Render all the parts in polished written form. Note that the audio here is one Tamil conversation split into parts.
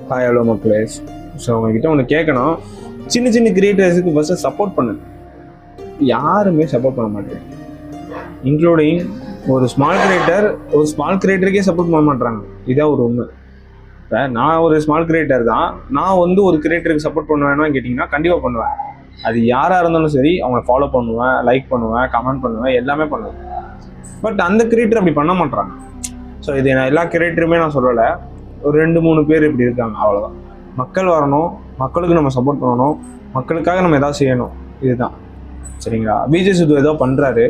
ஹாய் ஹலோ மக்களே. ஸோ உங்ககிட்ட ஒன்று கேட்கணும். சின்ன சின்ன கிரியேட்டர்ஸுக்கு ஃபஸ்ட்டு சப்போர்ட் பண்ணு. யாருமே சப்போர்ட் பண்ண மாட்டேன், இன்க்ளூடிங் ஒரு ஸ்மால் கிரியேட்டருக்கே சப்போர்ட் பண்ண மாட்டாங்க. இதான் ஒரு உண்மை. இப்போ நான் ஒரு ஸ்மால் கிரியேட்டர் தான். நான் வந்து ஒரு கிரியேட்டருக்கு சப்போர்ட் பண்ணுவேன்னு கேட்டிங்கன்னா கண்டிப்பாக பண்ணுவேன். அது யாராக இருந்தாலும் சரி, அவங்கள ஃபாலோ பண்ணுவேன், லைக் பண்ணுவேன், கமெண்ட் பண்ணுவேன், எல்லாமே பண்ணுவேன். பட் அந்த கிரியேட்டர் அப்படி பண்ண மாட்டாங்க. ஸோ இது நான் எல்லா கிரியேட்டருமே நான் சொல்லலை, ஒரு 2-3 பேர் இப்படி இருக்காங்க, அவ்வளோதான். மக்கள் வரணும், மக்களுக்கு நம்ம சப்போர்ட் பண்ணணும், மக்களுக்காக நம்ம எதாவது செய்யணும், இதுதான். சரிங்களா? விஜய் சித்து ஏதோ பண்ணுறாரு.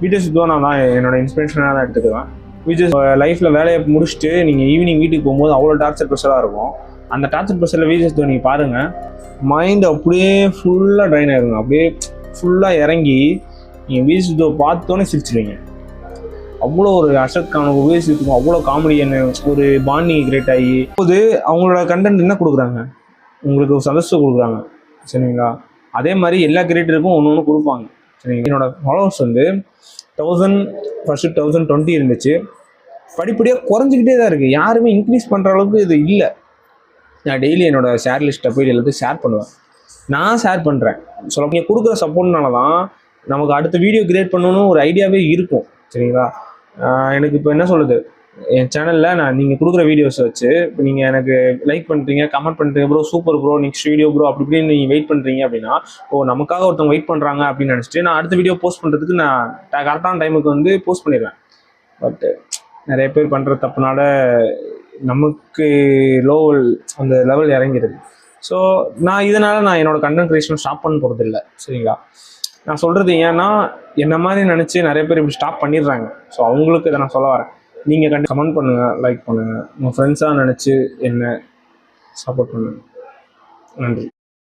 விஜய் சித்துவை நான் தான் என்னோட இன்ஸ்பிரேஷனாக தான் எடுத்துக்குவேன். விஜய் லைஃப்பில் வேலையை முடிச்சுட்டு நீங்கள் ஈவினிங் வீட்டுக்கு போகும்போது அவ்வளோ டார்ச்சர் ப்ரெஷராக இருக்கும். அந்த டார்ச்சர் ப்ரெஷரில் விஜய் சித்துவை நீங்கள் பாருங்கள், மைண்ட் அப்படியே ஃபுல்லாக ட்ரைன் ஆகிருங்க. அப்படியே ஃபுல்லாக இறங்கி நீங்கள் விஜய் சித்துவை பார்த்தோன்னே சிரிச்சிடுவீங்க. அவ்வளோ ஒரு அசத் கான உபயோகிச்சிருக்கும், அவ்வளோ காமெடி என்ன ஒரு பாண்டிங் கிரியேட் ஆகி போது. அவங்களோட கண்டென்ட் என்ன கொடுக்குறாங்க, உங்களுக்கு ஒரு சந்தோஷம் கொடுக்குறாங்க. சரிங்களா? அதே மாதிரி எல்லா கிரியேட்டருக்கும் ஒன்று கொடுப்பாங்க. சரிங்களா? என்னோட ஃபாலோவர்ஸ் வந்து 1000 ஃபர்ஸ்ட் 1020 இருந்துச்சு. படிப்படியாக குறைஞ்சிக்கிட்டே தான் இருக்குது. யாருமே இன்க்ரீஸ் பண்ணுற அளவுக்கு இது இல்லை. நான் டெய்லி என்னோட ஷேர் லிஸ்ட்டை போய் எல்லாத்தையும் ஷேர் பண்ணுவேன். நான் ஷேர் பண்ணுறேன். சொல்ல நீங்கள் கொடுக்குற சப்போர்ட்னால தான் நமக்கு அடுத்த வீடியோ கிரியேட் பண்ணணும்னு ஒரு ஐடியாவே இருக்கும். சரிங்களா? எனக்கு இப்போ என்ன சொல்லுது, என் சேனலில் நீங்கள் கொடுக்குற வீடியோஸை வச்சு இப்போ நீங்கள் எனக்கு லைக் பண்ணுறீங்க, கமெண்ட் பண்ணுறீங்க, bro super bro, next video bro அப்படி இப்படின்னு நீங்கள் வெயிட் பண்ணுறீங்க அப்படின்னா, நமக்காக ஒருத்தவங்க வெயிட் பண்ணுறாங்க அப்படின்னு நினச்சிட்டு நான் அடுத்த வீடியோ போஸ்ட் பண்ணுறதுக்கு நான் கரெக்டான டைமுக்கு வந்து போஸ்ட் பண்ணிடுவேன். பட்டு நிறைய பேர் பண்ணுற தப்புனால நமக்கு அந்த லெவல் இறங்கிடுது. ஸோ இதனால் நான் என்னோடய கண்டென்ட் க்ரியேஷன் ஸ்டாப் பண்ண போகிறதில்ல. சரிங்களா? நான் சொல்கிறது ஏன்னா என்ன மாதிரி நினச்சி நிறைய பேர் இப்படி ஸ்டாப் பண்ணிடுறாங்க. ஸோ அவங்களுக்கு இதை நான் சொல்ல வரேன். நீங்கள் கமெண்ட் பண்ணுங்கள், லைக் பண்ணுங்கள், உங்கள் ஃப்ரெண்ட்ஸாக நினச்சி என்ன சப்போர்ட் பண்ணுங்கள். நன்றி.